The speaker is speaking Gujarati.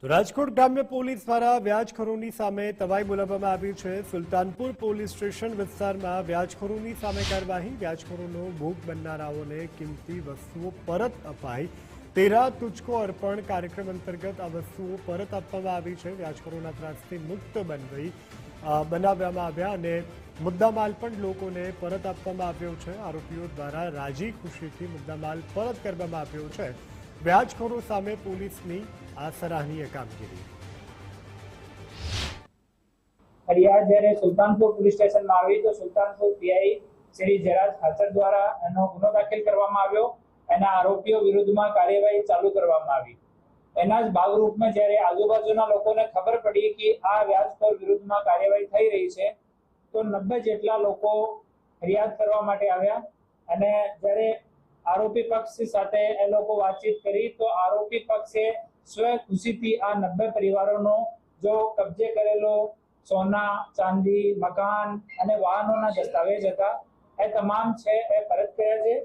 તો રાજકોટ ગ્રામ્ય પોલીસ દ્વારા વ્યાજખોરોની સામે તવાઈ બોલાવવામાં આવી છે। સુલતાનપુર પોલીસ સ્ટેશન વિસ્તારમાં વ્યાજખોરોની સામે કાર્યવાહી। વ્યાજખોરોનો ભોગ બનનારાઓને કિંમતી વસ્તુઓ પરત અપાઈ। તેરા તુજકો અર્પણ કાર્યક્રમ અંતર્ગત આ વસ્તુઓ પરત આપવામાં આવી છે। વ્યાજખોરોના ત્રાસથી મુક્ત બનાવવામાં આવ્યા અને મુદ્દામાલ પણ લોકોને પરત આપવામાં આવ્યો છે। આરોપીઓ દ્વારા રાજી ખુશીથી મુદ્દામાલ પરત કરવામાં આવ્યો છે। વ્યાજખોરો સામે પોલીસની આ સરાહનીય કામગીરી। ફરિયાદ જ્યારે સુલતાનપુર પોલીસ સ્ટેશનમાં આવી તો સુલતાનપુર પીઆઈ શ્રી જરાજ ખાચર દ્વારા એનો ગુનો દાખલ કરવામાં આવ્યો। એના આરોપીઓ વિરુદ્ધમાં કાર્યવાહી ચાલુ કરવામાં આવી। એના જ ભાગરૂપમાં જ્યારે આજુબાજુના લોકોને ખબર પડી કે આ વ્યાજખોર વિરુદ્ધમાં કાર્યવાહી થઈ રહી છે તો 90 જેટલા લોકો ફરિયાદ કરવા માટે આવ્યા અને જ્યારે આરોપી પક્ષ સાથે એ લોકો વાતચીત કરી તો આરોપી પક્ષે સ્વ ખુશીથી આ 90 પરિવારોનો જો કબજે કરેલો સોના, ચાંદી, મકાન અને વાહનોના દસ્તાવેજ હતા એ તમામ છે એ પરત કર્યા છે।